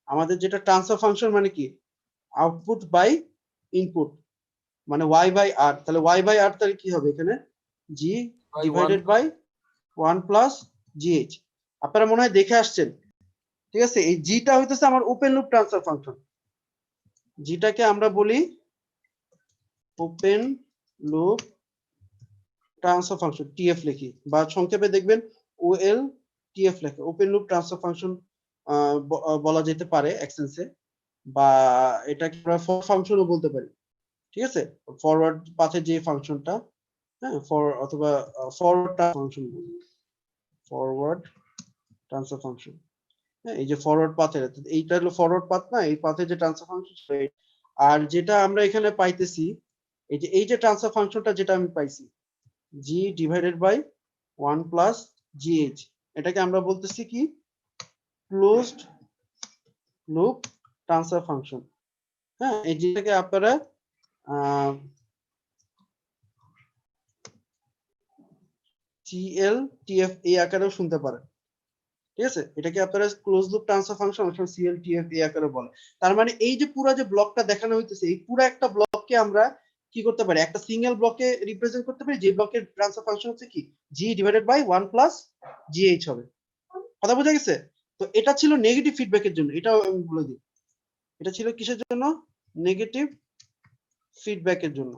আমাদের যেটা ট্রান্সফার ফাংশন মানে কি আউটপুট বাই ইনপুট, মানে y বাই r। তাহলে y বাই r তাহলে কি হবে এখানে g divided by 1 plus gh। আপনারা মনে হয় দেখে আসছেন। ঠিক আছে, এই জিটা হইতেছে আমার ওপেন লুপ ট্রান্সফার ফাংশন। জিটাকে আমরা বলি open loop transfer function, TF লিখি বা সংক্ষেপে দেখবেন ওএল টিএফ লেখে, ওপেন লুপ ট্রান্সফার ফাংশন বলা যেতে পারে এক্সেন্সে, বা এটাকে আমরা ফর ফাংশনও বলতে পারি। ঠিক আছে, ফরওয়ার্ড পাথে যে ফাংশনটা, হ্যাঁ ফর অথবা ফরওয়ার্ড ফাংশন বলি, ফরওয়ার্ড ট্রান্সফার ফাংশন। হ্যাঁ, এই যে ফরওয়ার্ড পাথের এইটা হলো ফরওয়ার্ড পাথ না, এই পাথে যে ট্রান্সফার ফাংশন। আর যেটা আমরা এখানে পাইতেছি এই যে ট্রান্সফার ফাংশনটা যেটা আমি পাইছি g divided by 1 plus gh, এটাকে আমরা বলতেছি কি ক্লোজড লুপ ট্রান্সফার ফাংশন। হ্যাঁ, এই যেটাকে আপনারা CLTF এই আকারেও শুনতে পারেন। ঠিক আছে, এটাকে আপনারা ক্লোজ লুপ ট্রান্সফার ফাংশন অথবা CLTF এই আকারে বলে। তার মানে এই যে পুরো যে ব্লকটা দেখানো হইতেছে এই পুরো একটা ব্লককে আমরা কি করতে পারি, একটা সিঙ্গেল ব্লকে রিপ্রেজেন্ট করতে পারি, যে ব্লকের ট্রান্সফার ফাংশন হচ্ছে কি g divided by 1 plus gh হবে। কথা বোঝা গেছে? তো এটা ছিল নেগেটিভ ফিডব্যাকের জন্য, এটাও আমি বলে দিই, এটা ছিল কিসের জন্য? নেগেটিভ ফিডব্যাকের জন্য।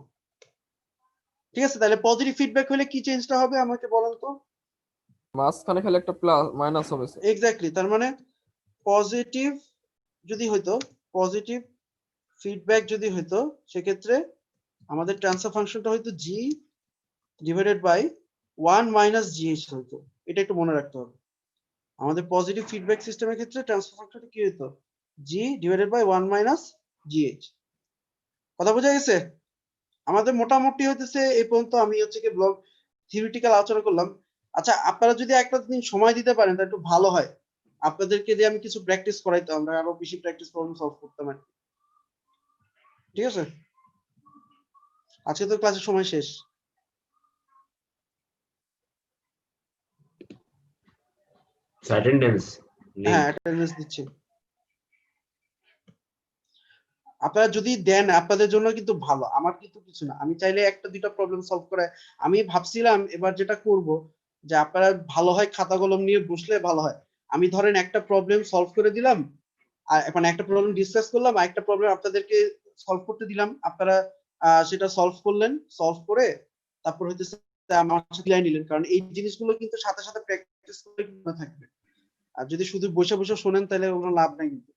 ঠিক আছে, তাহলে পজিটিভ ফিডব্যাক হলে কি চেঞ্জটা হবে আমাকে বলেন তো?
মাঝখানে খালি একটা প্লাস মাইনাস হবে স্যার।
এক্স্যাক্টলি, তার মানে পজিটিভ যদি হইতো, পজিটিভ ফিডব্যাক যদি হইতো, সেক্ষেত্রে আমাদের ট্রান্সফার ফাংশনটা হইতো g divided by 1 minus gh হইতো। এটা একটু মনে রাখতে হবে, আমাদের পজিটিভ ফিডব্যাক সিস্টেমের ক্ষেত্রে ট্রান্সফার ফাংশনটা কি হইতো g divided by 1 minus gh। কথা বোঝা গেছে? আমাদের মোটামুটি হইতেছে এই পর্যন্ত আমি হচ্ছে কি ব্লগ থিওরিটিক্যাল আলোচনা করলাম। আচ্ছা, আপনারা যদি একটা দিন সময় দিতে পারেন তাহলে একটু ভালো হয়, আপনাদেরকে দিয়ে আমি কিছু প্র্যাকটিস করাইতাম, আমরা আরো বেশি প্র্যাকটিস প্রবলেম সলভ করতাম আর কি। ঠিক আছে, আজকে তো ক্লাসের সময় শেষ।
অ্যাটেন্ডেন্স
হ্যাঁ,
নেই।
অ্যাটেন্ডেন্স দিচ্ছি। আপনারা যদি দেন আপনাদের জন্য কিন্তু ভালো, আমার কিন্তু কিছু না, আমি চাইলে একটা দুইটা প্রবলেম সলভ করে। আমি ভাবছিলাম এবার যেটা করব যে আপনারা ভালো হয় খাতা কলম নিয়ে বসলে ভালো হয়। আমি ধরেন একটা প্রবলেম সলভ করে দিলাম, আর মানে একটা প্রবলেম ডিসকাস করলাম, আর একটা প্রবলেম আপনাদেরকে সলভ করতে দিলাম, আপনারা সেটা সলভ করলেন, সলভ করে তারপর হচ্ছে আমার সাথে মিলাই নিলেন, কারণ এই জিনিসগুলো কিন্তু সাথে সাথে প্র্যাকটিস করে থাকবে। আর যদি শুধু বসে বসে শোনেন তাহলে কোনো লাভ নাই কিন্তু।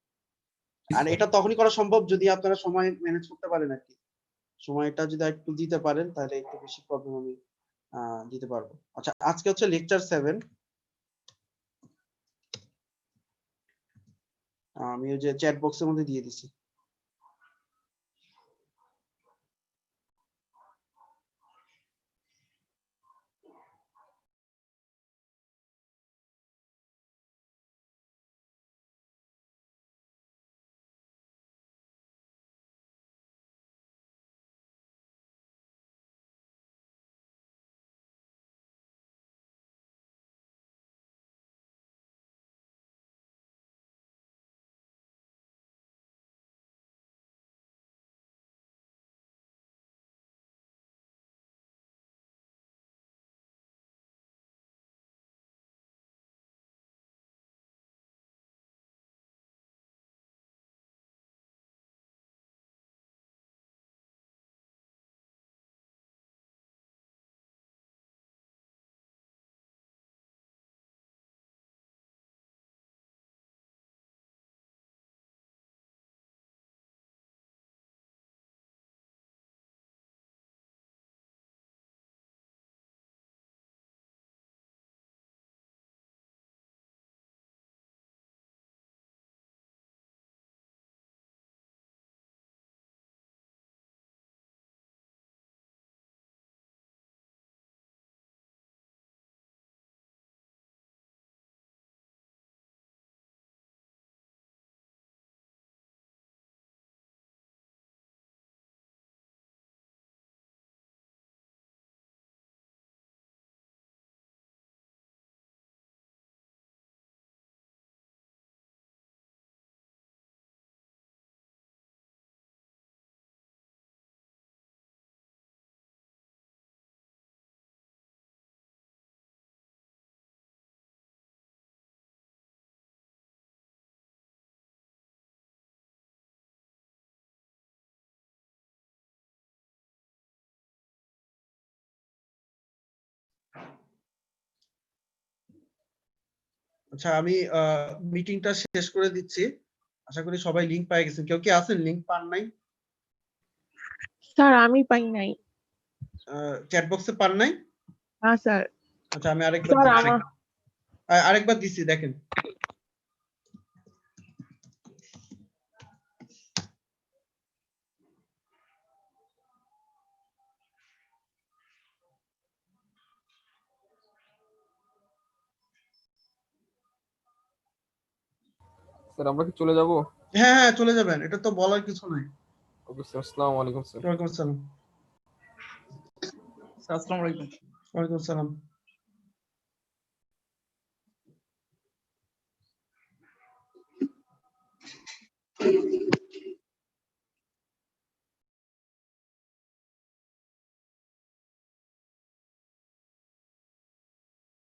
আর এটা তখনই করা সম্ভব যদি আপনারা সময় ম্যানেজ করতে পারেন আর কি। সময়টা যদি একটু দিতে পারেন তাহলে একটু বেশি প্রবলেম আমি দিতে পারবো। আচ্ছা, আজকে হচ্ছে লেকচার 7। আমি ওই যে চ্যাট বক্সের মধ্যে দিয়ে দিছি। আচ্ছা, আমি মিটিংটা শেষ করে দিচ্ছি। আশা করি সবাই লিংক পেয়ে গেছেন। কেউ কি আছেন লিংক পান নাই?
স্যার আমি পাই নাই।
চ্যাট বক্সে পান নাই?
না স্যার।
আচ্ছা, আমি আরেকবার
স্যার
দিচ্ছি।
আমার
আরেকবার দিচ্ছি, দেখেন।
স্যার আমরা কি চলে যাব?
হ্যাঁ, হ্যাঁ, চলে যাবেন। এটা তো বলার কিছু নাই।
ওকে স্যার, আসসালামু আলাইকুম স্যার।
ওয়ালাইকুম আসসালাম।
স্যার আসসালামু আলাইকুম।
ওয়ালাইকুম আসসালাম।